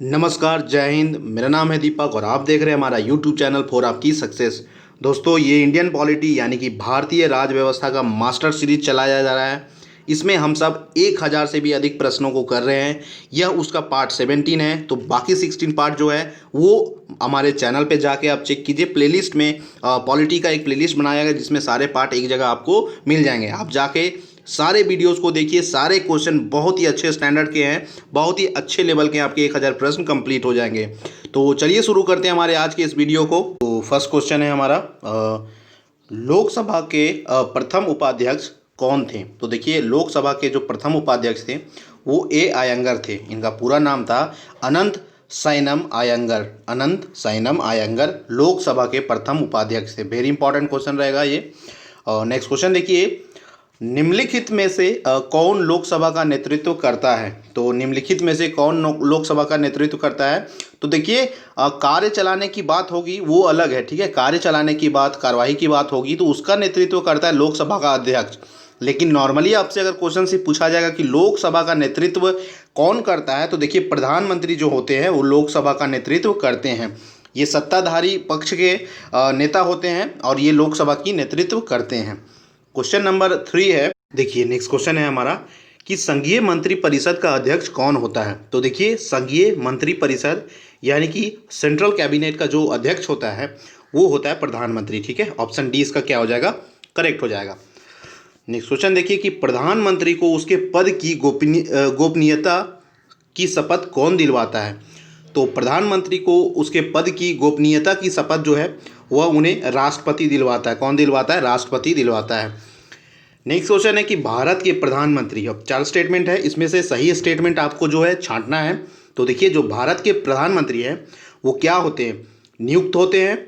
नमस्कार, जय हिंद। मेरा नाम है दीपक और आप देख रहे हैं हमारा यूट्यूब चैनल फॉर आपकी सक्सेस। दोस्तों, ये इंडियन पॉलिटी यानी कि भारतीय राज व्यवस्था का मास्टर सीरीज चलाया जा रहा है। इसमें हम सब 1000 से भी अधिक प्रश्नों को कर रहे हैं। यह उसका पार्ट 17 है। तो बाकी 16 पार्ट जो है वो हमारे चैनल पे जाके आप चेक कीजिए। प्लेलिस्ट में पॉलिटी का एक प्लेलिस्ट बनाया गया जिसमें सारे पार्ट एक जगह आपको मिल जाएंगे। आप जाके सारे वीडियोस को देखिए। सारे क्वेश्चन बहुत ही अच्छे स्टैंडर्ड के हैं, बहुत ही अच्छे लेवल के। आपके 1000 प्रश्न कंप्लीट हो जाएंगे। तो चलिए शुरू करते हैं हमारे आज के इस वीडियो को। तो फर्स्ट क्वेश्चन है हमारा, लोकसभा के प्रथम उपाध्यक्ष कौन थे? तो देखिए, लोकसभा के जो प्रथम उपाध्यक्ष थे वो ए आयंगर थे। इनका पूरा नाम था अनंत सैनम आयंगर। अनंत सैनम आयंगर लोकसभा के प्रथम उपाध्यक्ष थे। वेरी इंपॉर्टेंट क्वेश्चन रहेगा ये। नेक्स्ट क्वेश्चन देखिए, निम्नलिखित में से कौन लोकसभा का नेतृत्व करता है? तो निम्नलिखित में से कौन लोकसभा का नेतृत्व करता है? तो देखिए, कार्य चलाने की बात होगी वो अलग है, ठीक है। कार्य चलाने की बात, कार्यवाही की बात होगी तो उसका नेतृत्व करता है लोकसभा का अध्यक्ष। लेकिन नॉर्मली आपसे अगर क्वेश्चन से पूछा जाएगा कि लोकसभा का नेतृत्व कौन करता है, तो देखिए प्रधानमंत्री जो होते हैं वो लोकसभा का नेतृत्व करते हैं। ये सत्ताधारी पक्ष के नेता होते हैं और ये लोकसभा की नेतृत्व करते हैं। क्वेश्चन नंबर 3 है, देखिए नेक्स्ट क्वेश्चन है हमारा कि संघीय मंत्री परिषद का अध्यक्ष कौन होता है? तो देखिए, संघीय मंत्री परिषद यानी कि सेंट्रल कैबिनेट का जो अध्यक्ष होता है वो होता है प्रधानमंत्री, ठीक है। ऑप्शन डी इसका क्या हो जाएगा? करेक्ट हो जाएगा। नेक्स्ट क्वेश्चन देखिए कि प्रधानमंत्री को उसके पद की गोपनीयता की शपथ कौन दिलवाता है? तो प्रधानमंत्री को उसके पद की गोपनीयता की शपथ जो है वह उन्हें राष्ट्रपति दिलवाता है। कौन दिलवाता है? राष्ट्रपति दिलवाता है। नेक्स्ट क्वेश्चन है कि भारत के प्रधानमंत्री, अब 4 स्टेटमेंट है, इसमें से सही स्टेटमेंट आपको जो है छांटना है। तो देखिए, जो भारत के प्रधानमंत्री हैं वो क्या होते हैं? नियुक्त होते हैं,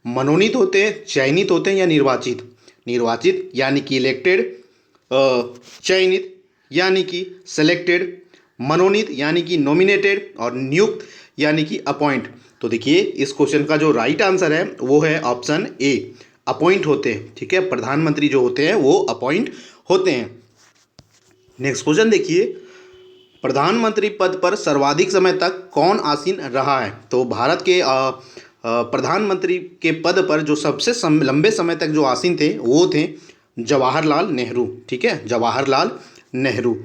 मनोनीत होते हैं, चयनित होते हैं या निर्वाचित? निर्वाचित यानी कि इलेक्टेड, चयनित यानी कि सेलेक्टेड, मनोनीत यानी कि नॉमिनेटेड और नियुक्त यानी कि अपॉइंट। तो देखिए, इस क्वेश्चन का जो राइट आंसर है वो है ऑप्शन ए, अपॉइंट होते हैं, ठीक है। प्रधानमंत्री जो होते हैं वो अपॉइंट होते हैं। नेक्स्ट क्वेश्चन देखिए, प्रधानमंत्री पद पर सर्वाधिक समय तक कौन आसीन रहा है? तो भारत के प्रधानमंत्री के पद पर जो सबसे लंबे समय तक जो आसीन थे वो थे जवाहरलाल नेहरू, ठीक है, जवाहरलाल नेहरू।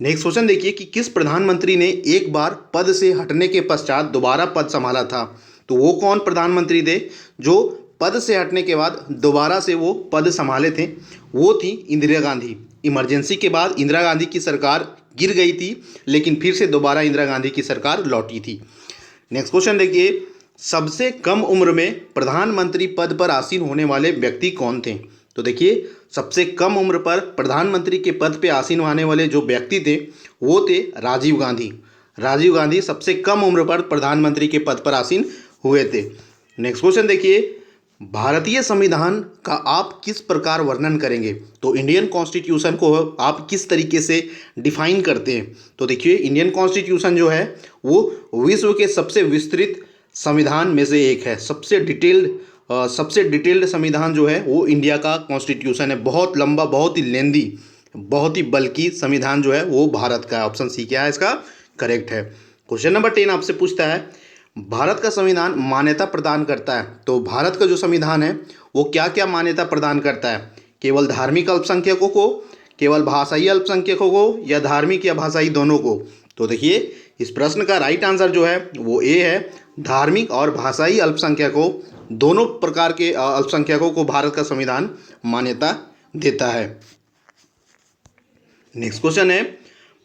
नेक्स्ट क्वेश्चन देखिए कि किस प्रधानमंत्री ने एक बार पद से हटने के पश्चात दोबारा पद संभाला था? तो वो कौन प्रधानमंत्री थे जो पद से हटने के बाद दोबारा से वो पद संभाले थे? वो थी इंदिरा गांधी। इमरजेंसी के बाद इंदिरा गांधी की सरकार गिर गई थी, लेकिन फिर से दोबारा इंदिरा गांधी की सरकार लौटी थी। नेक्स्ट क्वेश्चन देखिए, सबसे कम उम्र में प्रधानमंत्री पद पर आसीन होने वाले व्यक्ति कौन थे? तो देखिए, सबसे कम उम्र पर प्रधानमंत्री के पद पे आसीन होने वाले जो व्यक्ति थे वो थे राजीव गांधी। राजीव गांधी सबसे कम उम्र पर प्रधानमंत्री के पद पर आसीन हुए थे। नेक्स्ट क्वेश्चन देखिए, भारतीय संविधान का आप किस प्रकार वर्णन करेंगे? तो इंडियन कॉन्स्टिट्यूशन को आप किस तरीके से डिफाइन करते हैं? तो देखिए, इंडियन कॉन्स्टिट्यूशन जो है वो विश्व के सबसे विस्तृत संविधान में से एक है। सबसे डिटेल्ड संविधान जो है वो इंडिया का कॉन्स्टिट्यूशन है। बहुत लंबा, बहुत ही लेंदी, बहुत ही बल्कि संविधान जो है वो भारत का है। ऑप्शन सी क्या है इसका? करेक्ट है। क्वेश्चन नंबर 10 आपसे पूछता है, भारत का संविधान मान्यता प्रदान करता है। तो भारत का जो संविधान है वो क्या क्या मान्यता प्रदान करता है? केवल धार्मिक अल्पसंख्यकों को, केवल भाषाई अल्पसंख्यकों को, या धार्मिक या भाषाई दोनों को? तो देखिए, इस प्रश्न का राइट आंसर जो है वो ए है, धार्मिक और भाषाई अल्पसंख्यकों, दोनों प्रकार के अल्पसंख्यकों को भारत का संविधान मान्यता देता है। नेक्स्ट क्वेश्चन है,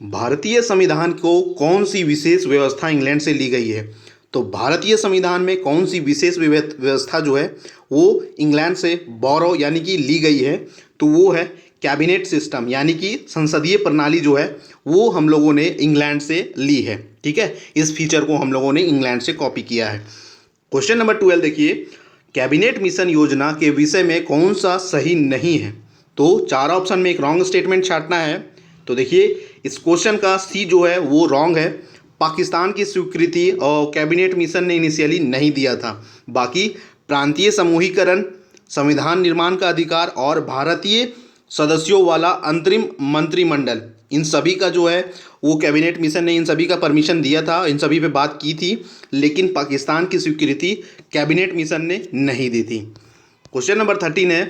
भारतीय संविधान को कौन सी विशेष व्यवस्था इंग्लैंड से ली गई है? तो भारतीय संविधान में कौन सी विशेष व्यवस्था जो है वो इंग्लैंड से बोरो यानी कि ली गई है? तो वो है कैबिनेट सिस्टम, यानी कि संसदीय प्रणाली जो है वो हम लोगों ने इंग्लैंड से ली है, ठीक है। इस फीचर को हम लोगों ने इंग्लैंड से कॉपी किया है। क्वेश्चन नंबर 12 देखिए, कैबिनेट मिशन योजना के विषय में कौन सा सही नहीं है? तो 4 ऑप्शन में एक रॉन्ग स्टेटमेंट छांटना है। तो देखिए, इस क्वेश्चन का सी जो है वो रॉन्ग है। पाकिस्तान की स्वीकृति और कैबिनेट मिशन ने इनिशियली नहीं दिया था। बाकी प्रांतीय समूहीकरण, संविधान निर्माण का अधिकार और भारतीय सदस्यों वाला अंतरिम मंत्रिमंडल, इन सभी का जो है वो कैबिनेट मिशन ने इन सभी का परमिशन दिया था, इन सभी पे बात की थी, लेकिन पाकिस्तान की स्वीकृति कैबिनेट मिशन ने नहीं दी थी। क्वेश्चन नंबर 13 है,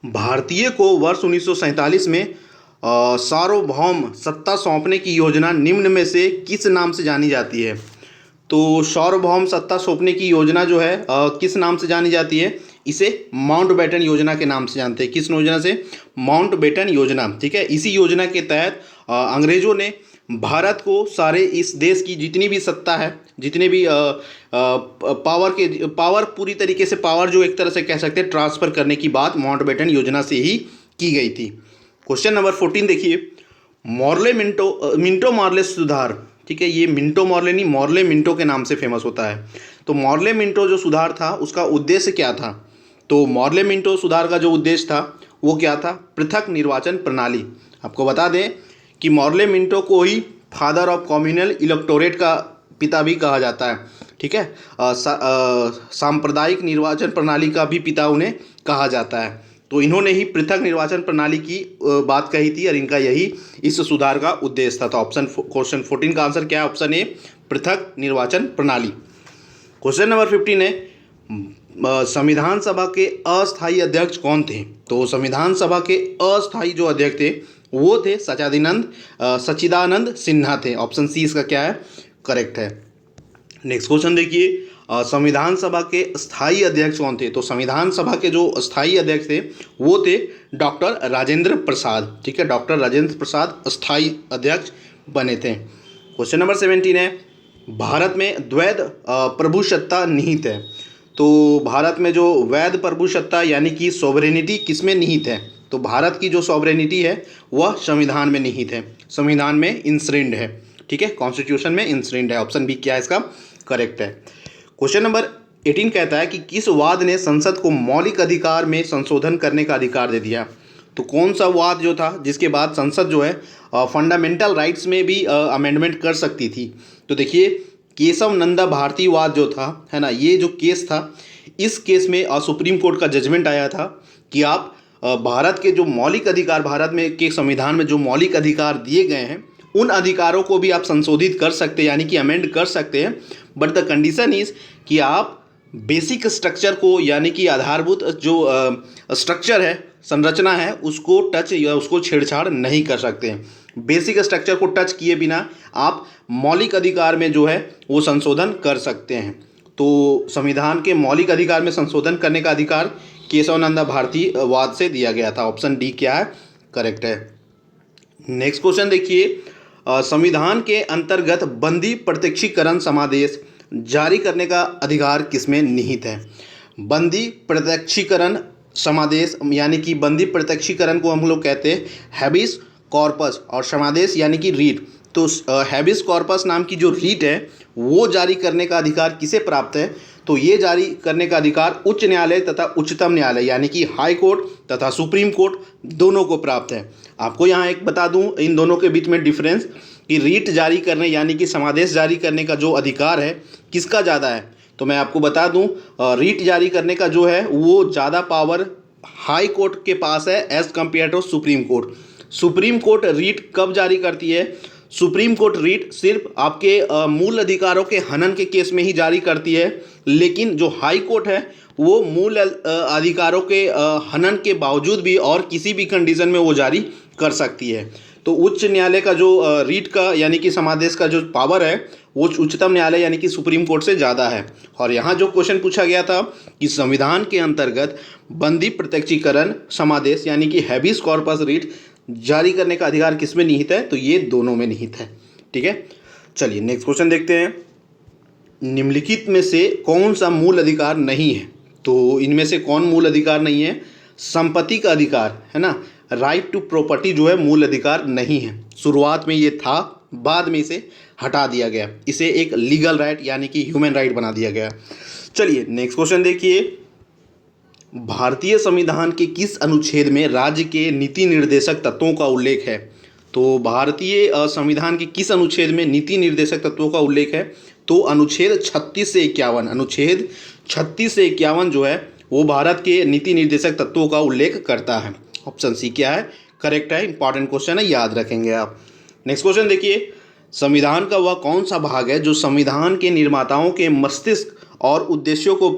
भारतीय को वर्ष 1947 में सार्वभौम सत्ता सौंपने की योजना निम्न में से किस नाम से जानी जाती है? तो सार्वभौम सत्ता सौंपने की योजना जो है किस नाम से जानी जाती है? इसे माउंटबेटन योजना के नाम से जानते हैं। किस योजना से? माउंटबेटन योजना। ठीक है, इसी योजना के तहत अंग्रेजों ने भारत को सारे इस देश की जितनी भी सत्ता है, जितने भी पावर पूरी तरीके से पावर जो एक तरह से कह सकते हैं ट्रांसफ़र करने की बात माउंटबेटन योजना से ही की गई थी। क्वेश्चन नंबर 14 देखिए, मॉर्ले मिंटो मॉर्ले सुधार। ठीक है, ये मिंटो मॉर्ले नहीं, मॉर्ले मिंटो के नाम से फेमस होता है। तो मॉर्ले मिंटो जो सुधार था उसका उद्देश्य क्या था? तो मॉर्ले मिंटो सुधार का जो उद्देश्य था वो क्या था? पृथक निर्वाचन प्रणाली। आपको बता दें कि मॉर्ले मिंटो को ही फादर ऑफ कम्युनल इलेक्टोरेट का पिता भी कहा जाता है। ठीक है, सांप्रदायिक निर्वाचन प्रणाली का भी पिता उन्हें कहा जाता है। तो इन्होंने ही पृथक निर्वाचन प्रणाली की बात कही थी और इनका यही इस सुधार का उद्देश्य था। तो क्वेश्चन 14 का आंसर क्या है? ऑप्शन ए, पृथक निर्वाचन प्रणाली। क्वेश्चन नंबर 15 है, संविधान सभा के अस्थायी अध्यक्ष कौन थे? तो संविधान सभा के अस्थायी जो अध्यक्ष थे वो थे सच्चिदानंद सिन्हा थे। ऑप्शन सी इसका क्या है? करेक्ट है। नेक्स्ट क्वेश्चन देखिए, संविधान सभा के स्थायी अध्यक्ष कौन थे? तो संविधान सभा के जो स्थायी अध्यक्ष थे वो थे डॉक्टर राजेंद्र प्रसाद। ठीक है, डॉक्टर राजेंद्र प्रसाद स्थायी अध्यक्ष बने थे। क्वेश्चन नंबर 17 है, भारत में द्वैध प्रभुसत्ता निहित है। तो भारत में जो वैध प्रभुसत्ता यानी कि सॉवरेनिटी किसमें निहित है? तो भारत की जो सॉवरेनिटी है वह संविधान में निहित है, संविधान में इंश्रिंड है। ठीक है, कॉन्स्टिट्यूशन में इंश्रिंड है। ऑप्शन बी क्या है इसका? करेक्ट है। क्वेश्चन नंबर 18 कहता है कि किस वाद ने संसद को मौलिक अधिकार में संशोधन करने का अधिकार दे दिया? तो कौन सा वाद जो था जिसके बाद संसद जो है फंडामेंटल राइट्स में भी अमेंडमेंट कर सकती थी? तो देखिए, केशव नंदा भारती वाद जो था, है ना, ये जो केस था, इस केस में सुप्रीम कोर्ट का जजमेंट आया था कि आप भारत के जो मौलिक अधिकार, भारत में के संविधान में जो मौलिक अधिकार दिए गए हैं उन अधिकारों को भी आप संशोधित कर सकते हैं, यानी कि अमेंड कर सकते हैं, बट द कंडीशन इज़ कि आप बेसिक स्ट्रक्चर को, यानी कि आधारभूत जो स्ट्रक्चर है, संरचना है, उसको टच या उसको छेड़छाड़ नहीं कर सकते हैं। बेसिक स्ट्रक्चर को टच किए बिना आप मौलिक अधिकार में जो है वो संशोधन कर सकते हैं। तो संविधान के मौलिक अधिकार में संशोधन करने का अधिकार केशवानंद भारती वाद से दिया गया था। ऑप्शन डी क्या है? करेक्ट है। नेक्स्ट क्वेश्चन देखिए, संविधान के अंतर्गत बंदी प्रत्यक्षीकरण समादेश जारी करने का अधिकार किसमें निहित है? बंदी प्रत्यक्षीकरण समादेश यानी कि बंदी प्रत्यक्षीकरण को हम लोग कहते हैं हैबिस कॉर्पस, और समादेश यानी कि रीट। तो हैबिस कॉर्पस नाम की जो रीट है वो जारी करने का अधिकार किसे प्राप्त है? तो ये जारी करने का अधिकार उच्च न्यायालय तथा उच्चतम न्यायालय यानी कि हाई कोर्ट तथा सुप्रीम कोर्ट दोनों को प्राप्त है। आपको यहाँ एक बता दूँ इन दोनों के बीच में डिफरेंस, कि रीट जारी करने यानी कि समादेश जारी करने का जो अधिकार है किसका ज़्यादा है? तो मैं आपको बता दूं, रीट जारी करने का जो है वो ज़्यादा पावर हाई कोर्ट के पास है as compare to supreme court. Supreme court writ कब जारी करती है? सुप्रीम कोर्ट रीट सिर्फ आपके मूल अधिकारों के हनन के केस में ही जारी करती है, लेकिन जो हाई कोर्ट है वो मूल अधिकारों के हनन के बावजूद भी और किसी भी कंडीशन में वो जारी कर सकती है। तो उच्च न्यायालय का जो रीट का यानी कि समादेश का जो पावर है वो उच्चतम न्यायालय यानी कि सुप्रीम कोर्ट से ज़्यादा है। और यहाँ जो क्वेश्चन पूछा गया था कि संविधान के अंतर्गत बंदी प्रत्यक्षीकरण समादेश यानी कि हैबिस कॉर्पस रीट जारी करने का अधिकार किसमें निहित है? तो ये दोनों में निहित है। ठीक है, चलिए नेक्स्ट क्वेश्चन देखते हैं। निम्नलिखित में से कौन सा मूल अधिकार नहीं है? तो इनमें से कौन मूल अधिकार नहीं है? संपत्ति का अधिकार, है ना, राइट टू प्रॉपर्टी जो है मूल अधिकार नहीं है। शुरुआत में ये था, बाद में इसे हटा दिया गया, इसे एक लीगल राइट यानी कि ह्यूमन राइट बना दिया गया। चलिए नेक्स्ट क्वेश्चन देखिए, भारतीय संविधान के किस अनुच्छेद में राज्य के नीति निर्देशक तत्वों का उल्लेख है? तो भारतीय संविधान के किस अनुच्छेद में नीति निर्देशक तत्वों का उल्लेख है? तो अनुच्छेद 36 से 51, अनुच्छेद 36 से 51 जो है वो भारत के नीति निर्देशक तत्वों का उल्लेख करता है। ऑप्शन सी क्या है? करेक्ट है। इंपॉर्टेंट क्वेश्चन है, याद रखेंगे आप। नेक्स्ट क्वेश्चन देखिए, संविधान का वह कौन सा भाग है जो संविधान के निर्माताओं के मस्तिष्क और उद्देश्यों को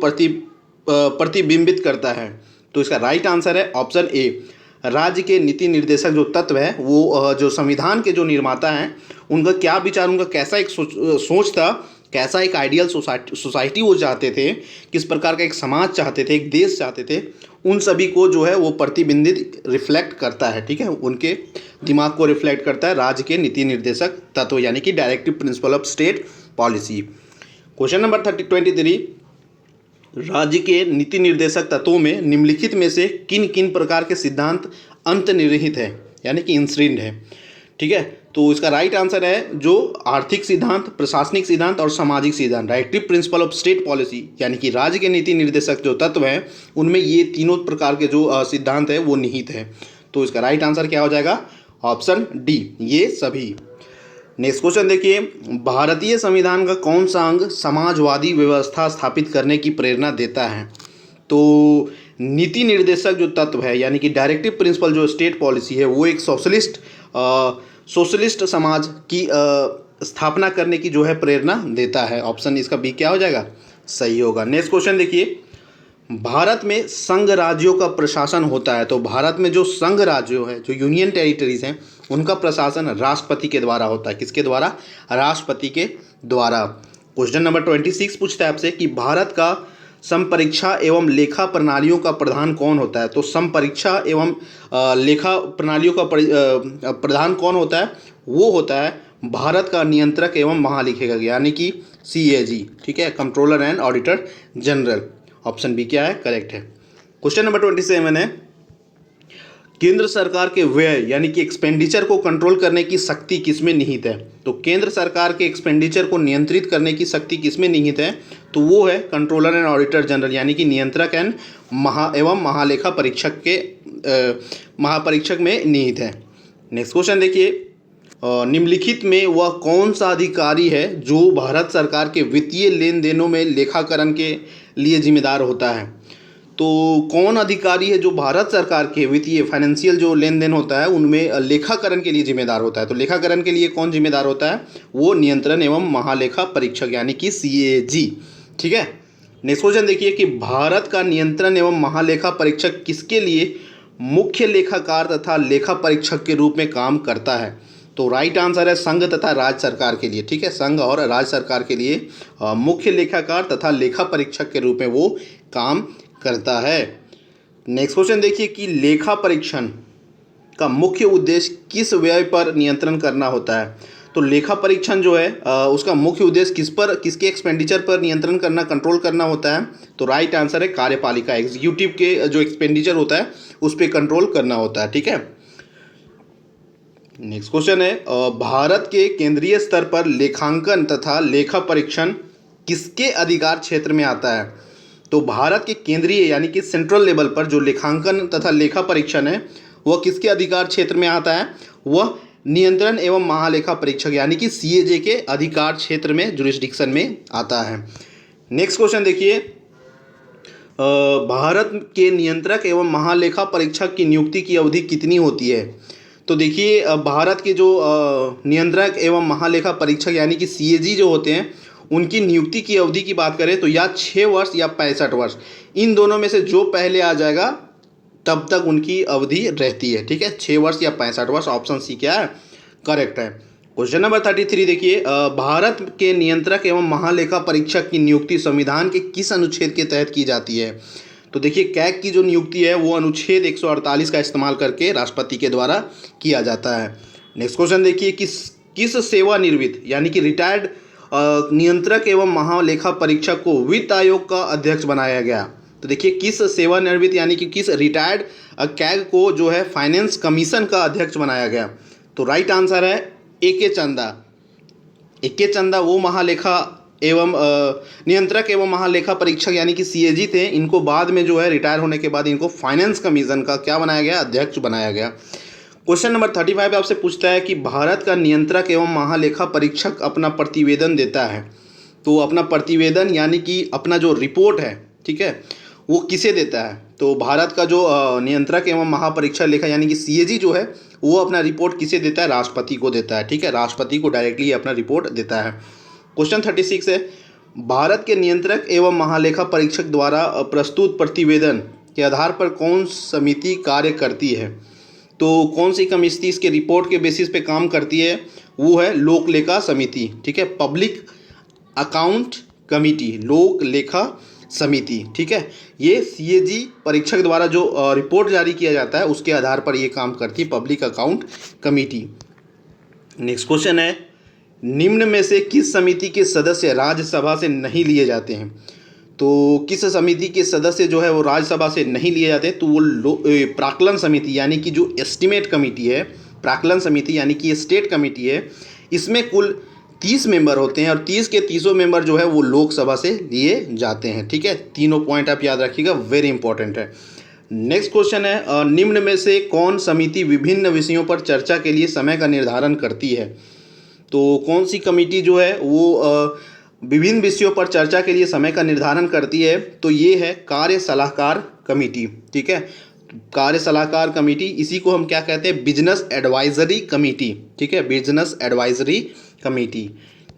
प्रतिबिंबित करता है? तो इसका राइट आंसर है ऑप्शन ए, राज्य के नीति निर्देशक जो तत्व है वो जो संविधान के जो निर्माता हैं उनका क्या विचार, उनका कैसा एक सोच था, कैसा एक आइडियल सोसाइटी वो चाहते थे, किस प्रकार का एक समाज चाहते थे, एक देश चाहते थे, उन सभी को जो है वो प्रतिबिंबित रिफ्लेक्ट करता है। ठीक है, उनके दिमाग को रिफ्लेक्ट करता है राज्य के नीति निर्देशक तत्व यानी कि directive principle of state policy. Question number 23, राज्य के नीति निर्देशक तत्वों में निम्नलिखित में से किन किन प्रकार के सिद्धांत अंतर्निहित है यानी कि इंश्रिंड है? ठीक है, तो इसका राइट आंसर है जो आर्थिक सिद्धांत, प्रशासनिक सिद्धांत और सामाजिक सिद्धांत, directive principle of state policy यानी कि राज्य के नीति निर्देशक जो तत्व हैं उनमें ये तीनों प्रकार के जो सिद्धांत है वो निहित है। तो इसका राइट आंसर क्या हो जाएगा? ऑप्शन डी, ये सभी। नेक्स्ट क्वेश्चन देखिए, भारतीय संविधान का कौन सा अंग समाजवादी व्यवस्था स्थापित करने की प्रेरणा देता है? तो नीति निर्देशक जो तत्व है यानी कि डायरेक्टिव प्रिंसिपल जो स्टेट पॉलिसी है वो एक सोशलिस्ट समाज की स्थापना करने की जो है प्रेरणा देता है। ऑप्शन इसका बी क्या हो जाएगा? सही होगा। नेक्स्ट क्वेश्चन देखिए, भारत में संघ राज्यों का प्रशासन होता है। तो भारत में जो संघ राज्यों है, जो यूनियन टेरिटरीज हैं, उनका प्रशासन राष्ट्रपति के द्वारा होता है। किसके द्वारा? राष्ट्रपति के द्वारा। क्वेश्चन नंबर 26 पूछता है आपसे कि भारत का संपरीक्षा एवं लेखा प्रणालियों का प्रधान कौन होता है? तो संपरीक्षा एवं लेखा प्रणालियों का प्रधान कौन होता है? वो होता है भारत का नियंत्रक एवं महालेखाकार यानी कि CAG। ठीक है, controller and auditor general. Option B क्या है? करेक्ट है। क्वेश्चन नंबर 27 है, केंद्र सरकार के व्यय यानी कि एक्सपेंडिचर को कंट्रोल करने की शक्ति किसमें निहित है? तो केंद्र सरकार के एक्सपेंडिचर को नियंत्रित करने की शक्ति किसमें निहित है? तो वो है कंट्रोलर एंड ऑडिटर जनरल यानी कि नियंत्रक एंड महालेखा परीक्षक के महापरीक्षक में निहित है। नेक्स्ट क्वेश्चन देखिए, निम्नलिखित में वह कौन सा अधिकारी है जो भारत सरकार के वित्तीय लेन देनों में लेखाकरण के लिए जिम्मेदार होता है? तो कौन अधिकारी है जो भारत सरकार के वित्तीय फाइनेंशियल जो लेन देन होता है उनमें लेखाकरण के लिए जिम्मेदार होता है? तो लेखाकरण के लिए कौन जिम्मेदार होता है? वो नियंत्रण एवं महालेखा परीक्षक यानी कि CAG। ठीक है, नेक्स्ट क्वेश्चन देखिए कि भारत का नियंत्रण एवं महालेखा परीक्षक किसके लिए मुख्य लेखाकार तथा लेखा परीक्षक के रूप में काम करता है? तो राइट आंसर है संघ तथा राज्य सरकार के लिए। ठीक है, संघ और राज्य सरकार के लिए मुख्य लेखाकार तथा लेखा परीक्षक के रूप में वो काम करता है। नेक्स्ट क्वेश्चन देखिए कि लेखा परीक्षण का मुख्य उद्देश्य किस व्यय पर नियंत्रण करना होता है? तो लेखा परीक्षण जो है उसका मुख्य उद्देश्य किसके एक्सपेंडिचर पर नियंत्रण करना, कंट्रोल करना होता है? तो राइट आंसर है कार्यपालिका, एग्जीक्यूटिव के जो एक्सपेंडिचर होता है उस पर कंट्रोल करना होता है। ठीक है, नेक्स्ट क्वेश्चन है, भारत के केंद्रीय स्तर पर लेखांकन तथा लेखा परीक्षण किसके अधिकार क्षेत्र में आता है? तो भारत के केंद्रीय यानी कि सेंट्रल लेवल पर जो लेखांकन तथा लेखा परीक्षण है वह किसके अधिकार क्षेत्र में आता है? वह नियंत्रण एवं महालेखा परीक्षक यानी कि CAG के अधिकार क्षेत्र में, जुरिस्डिक्शन में आता है। नेक्स्ट क्वेश्चन देखिए, भारत के नियंत्रक एवं महालेखा परीक्षक की नियुक्ति की अवधि कितनी होती है? तो देखिए भारत के जो नियंत्रक एवं महालेखा परीक्षक यानी कि CAG जो होते हैं उनकी नियुक्ति की अवधि की बात करें तो या 6 वर्ष या 65 वर्ष, इन दोनों में से जो पहले आ जाएगा तब तक उनकी अवधि रहती है। ठीक है, 6 वर्ष या 65 वर्ष। ऑप्शन सी क्या है? करेक्ट है। क्वेश्चन नंबर 33 देखिए, भारत के नियंत्रक एवं महालेखा परीक्षक की नियुक्ति संविधान के किस अनुच्छेद के तहत की जाती है? तो देखिए कैग की जो नियुक्ति है वो अनुच्छेद 148 का इस्तेमाल करके राष्ट्रपति के द्वारा किया जाता है। नेक्स्ट क्वेश्चन देखिए, किस सेवानिवृत्त यानी कि रिटायर्ड नियंत्रक एवं महालेखा परीक्षक को वित्त आयोग का अध्यक्ष बनाया गया? तो देखिए किस सेवानिवृत्त यानी कि किस रिटायर्ड कैग को जो है फाइनेंस कमीशन का अध्यक्ष बनाया गया? तो राइट आंसर है AK चंदा। AK चंदा वो महालेखा एवं नियंत्रक एवं महालेखा परीक्षक यानी कि CAG थे। इनको बाद में जो है रिटायर होने के बाद इनको फाइनेंस कमीशन का क्या बनाया गया? अध्यक्ष बनाया गया। क्वेश्चन नंबर 35 आपसे पूछता है कि भारत का नियंत्रक एवं महालेखा परीक्षक अपना प्रतिवेदन देता है। तो अपना प्रतिवेदन यानी कि अपना जो रिपोर्ट है, ठीक है, वो किसे देता है? तो भारत का जो नियंत्रक एवं महापरीक्षक लेखा यानी कि CAG जो है वो अपना रिपोर्ट किसे देता है? राष्ट्रपति को देता है। ठीक है, राष्ट्रपति को डायरेक्टली अपना रिपोर्ट देता है। क्वेश्चन 36 है, भारत के नियंत्रक एवं महालेखा परीक्षक द्वारा प्रस्तुत प्रतिवेदन के आधार पर कौन समिति कार्य करती है? तो कौन सी कमेटी इसके रिपोर्ट के बेसिस पे काम करती है? वो है लोक लेखा समिति। ठीक है, पब्लिक अकाउंट कमेटी, लोक लेखा समिति। ठीक है, ये सीएजी परीक्षक द्वारा जो रिपोर्ट जारी किया जाता है उसके आधार पर ये काम करती है public account committee. Next question है, निम्न में से किस समिति के सदस्य राज्यसभा से नहीं लिए जाते हैं? तो किस समिति के सदस्य जो है वो राज्यसभा से नहीं लिए जाते हैं? तो वो प्राक्कलन समिति यानी कि जो एस्टिमेट कमेटी है, प्राक्कलन समिति यानी कि ये स्टेट कमेटी है, इसमें कुल 30 मेंबर होते हैं और 30 के 30 मेंबर जो है वो लोकसभा से लिए जाते हैं। ठीक है, तीनों पॉइंट आप याद रखिएगा, वेरी इंपॉर्टेंट है। नेक्स्ट क्वेश्चन है, निम्न में से कौन समिति विभिन्न विषयों पर चर्चा के लिए समय का निर्धारण करती है? तो कौन सी कमेटी जो है वो विभिन्न विषयों पर चर्चा के लिए समय का निर्धारण करती है? तो ये है कार्य सलाहकार कमेटी। ठीक है, कार्य सलाहकार कमेटी, इसी को हम क्या कहते हैं? Business advisory committee. ठीक है, business advisory committee.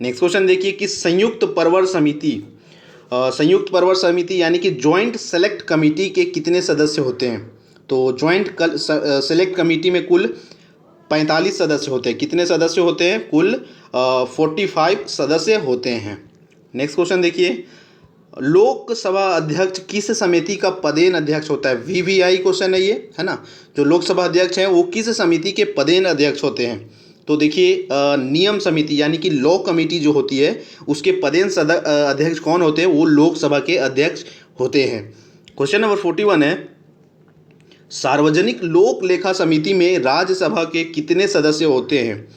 Next question देखिए कि संयुक्त परवर समिति यानी कि ज्वाइंट सेलेक्ट कमेटी के कितने सदस्य होते हैं? तो ज्वाइंट सेलेक्ट कमेटी में कुल 45 सदस्य होते हैं। कितने सदस्य होते हैं? कुल 45 सदस्य होते हैं। नेक्स्ट क्वेश्चन देखिए, लोकसभा अध्यक्ष किस समिति का पदेन अध्यक्ष होता है? वीवीआई क्वेश्चन है ये, है ना। जो लोकसभा अध्यक्ष हैं वो किस समिति के पदेन अध्यक्ष होते हैं? तो देखिए नियम समिति यानी कि लॉ कमेटी जो होती है उसके पदेन अध्यक्ष कौन होते हैं? वो लोकसभा के अध्यक्ष होते हैं। क्वेश्चन नंबर 41 है, सार्वजनिक लोक लेखा समिति में राज्यसभा के कितने सदस्य होते हैं?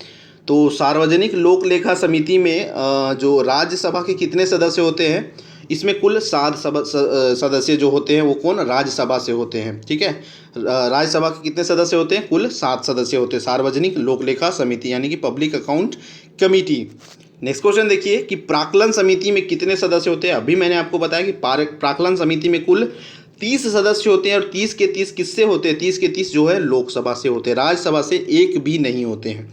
तो सार्वजनिक लोक लेखा समिति में जो राज्यसभा के कितने सदस्य होते हैं? इसमें कुल 7 सदस्य जो होते हैं वो कौन? राज्यसभा से होते हैं। ठीक है, राज्यसभा के कितने सदस्य होते हैं? कुल 7 सदस्य होते हैं सार्वजनिक लोक लेखा समिति यानी कि public account committee. Next question देखिए कि प्राक्कलन समिति में कितने सदस्य होते हैं? अभी मैंने आपको बताया कि प्राक्कलन समिति में कुल 30 सदस्य होते हैं और 30 के 30 किससे होते हैं? 30 के 30 जो है लोकसभा से होते हैं, राज्यसभा से एक भी नहीं होते हैं।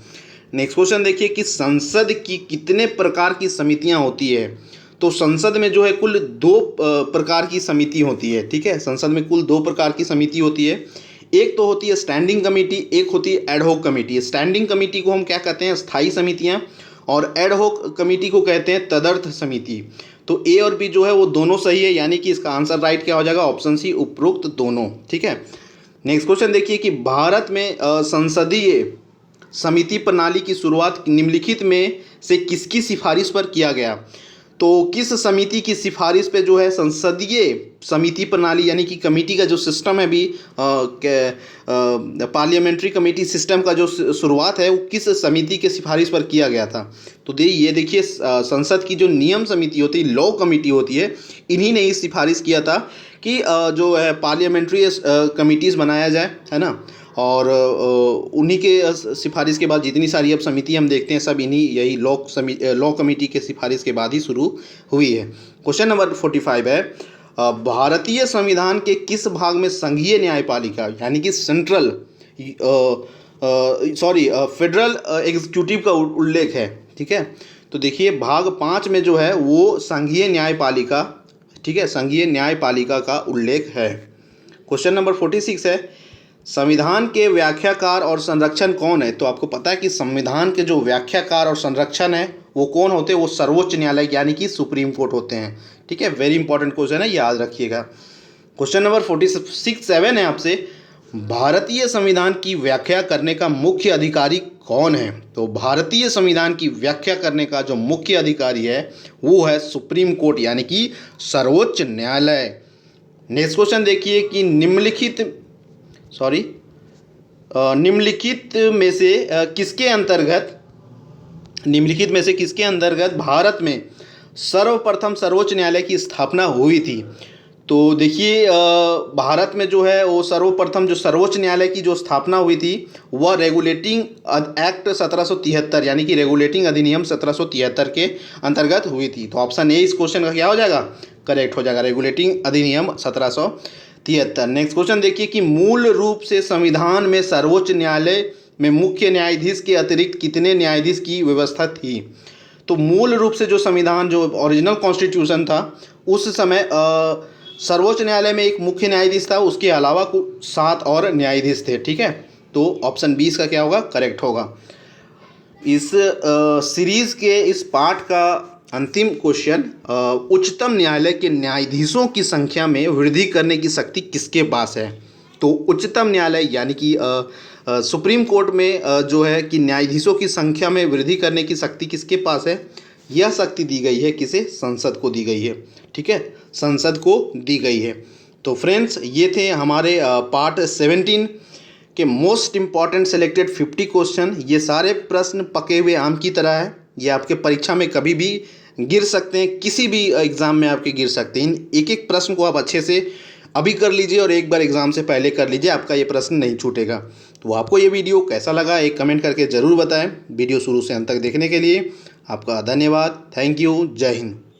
नेक्स्ट क्वेश्चन देखिए कि संसद की कितने प्रकार की समितियां होती है? तो संसद में जो है कुल 2 प्रकार की समिति होती है। ठीक है, संसद में कुल 2 प्रकार की समिति होती है। एक तो होती है स्टैंडिंग कमेटी, एक होती है एडहॉक कमेटी। स्टैंडिंग कमेटी को हम क्या कहते हैं? स्थायी समितियां, और एडहॉक कमेटी को कहते हैं तदर्थ समिति। तो ए और बी जो है वो दोनों सही है, यानी कि इसका आंसर राइट क्या हो जाएगा? ऑप्शन सी, उपरोक्त दोनों। ठीक है, नेक्स्ट क्वेश्चन देखिए कि भारत में संसदीय समिति प्रणाली की शुरुआत निम्नलिखित में से किसकी सिफारिश पर किया गया? तो किस समिति की सिफारिश पे जो है संसदीय समिति प्रणाली यानी कि कमेटी का जो सिस्टम है अभी पार्लियामेंट्री कमेटी सिस्टम का जो शुरुआत है वो किस समिति के सिफारिश पर किया गया था? तो ये देखिए संसद की जो नियम समिति होती है, लॉ कमेटी होती है, इन्हीं ने ही सिफारिश किया था कि जो है पार्लियामेंट्री कमेटीज़ बनाया जाए, है ना। और उन्हीं के सिफारिश के बाद जितनी सारी अब समिति हम देखते हैं सब इन्हीं यही लॉ कमेटी के सिफारिश के बाद ही शुरू हुई है। क्वेश्चन नंबर 45 है, भारतीय संविधान के किस भाग में संघीय न्यायपालिका यानी कि फेडरल एग्जीक्यूटिव का उल्लेख है? ठीक है, तो देखिए भाग 5 में जो है वो संघीय न्यायपालिका, ठीक है, संघीय न्यायपालिका का उल्लेख है। क्वेश्चन नंबर 46 है, संविधान के व्याख्याकार और संरक्षण कौन है? तो आपको पता है कि संविधान के जो व्याख्याकार और संरक्षण है वो कौन होते हैं? वो सर्वोच्च न्यायालय यानी कि सुप्रीम कोर्ट होते हैं। ठीक है, वेरी इंपॉर्टेंट क्वेश्चन है, याद रखिएगा। क्वेश्चन नंबर 47 है आपसे, भारतीय संविधान की व्याख्या करने का मुख्य अधिकारी कौन है? तो भारतीय संविधान की व्याख्या करने का जो मुख्य अधिकारी है वो है सुप्रीम कोर्ट यानी कि सर्वोच्च न्यायालय। नेक्स्ट क्वेश्चन देखिए कि निम्नलिखित में से किसके अंतर्गत भारत में सर्वप्रथम सर्वोच्च न्यायालय की स्थापना हुई थी? तो देखिए भारत में जो है वो सर्वप्रथम जो सर्वोच्च न्यायालय की जो स्थापना हुई थी वह रेगुलेटिंग एक्ट 1773 यानी कि रेगुलेटिंग अधिनियम 1773 के अंतर्गत हुई थी। तो ऑप्शन ए इस क्वेश्चन का क्या हो जाएगा? करेक्ट हो जाएगा, रेगुलेटिंग अधिनियम 1773। नेक्स्ट क्वेश्चन देखिए कि मूल रूप से संविधान में सर्वोच्च न्यायालय में मुख्य न्यायाधीश के अतिरिक्त कितने न्यायाधीश की व्यवस्था थी। तो मूल रूप से जो संविधान, जो ओरिजिनल कॉन्स्टिट्यूशन था, उस समय सर्वोच्च न्यायालय में एक मुख्य न्यायाधीश था, उसके अलावा कुछ 7 और न्यायाधीश थे। ठीक है, तो ऑप्शन 20 का क्या होगा, करेक्ट होगा। इस सीरीज के इस पार्ट का अंतिम क्वेश्चन, उच्चतम न्यायालय के न्यायाधीशों की संख्या में वृद्धि करने की शक्ति किसके पास है। तो उच्चतम न्यायालय यानी कि सुप्रीम कोर्ट में जो है कि न्यायाधीशों की संख्या में वृद्धि करने की शक्ति किसके पास है, यह शक्ति दी गई है किसे, संसद को दी गई है। ठीक है, संसद को दी गई है। तो फ्रेंड्स, ये थे हमारे पार्ट 17 के मोस्ट इम्पॉर्टेंट सेलेक्टेड 50 क्वेश्चन। ये सारे प्रश्न पके हुए आम की तरह है, ये आपके परीक्षा में कभी भी गिर सकते हैं, किसी भी एग्ज़ाम में आपके गिर सकते हैं। इन एक एक प्रश्न को आप अच्छे से अभी कर लीजिए और एक बार एग्ज़ाम से पहले कर लीजिए, आपका ये प्रश्न नहीं छूटेगा। तो आपको ये वीडियो कैसा लगा एक कमेंट करके ज़रूर बताएं। वीडियो शुरू से अंत तक देखने के लिए आपका धन्यवाद। Thank you. जय हिंद।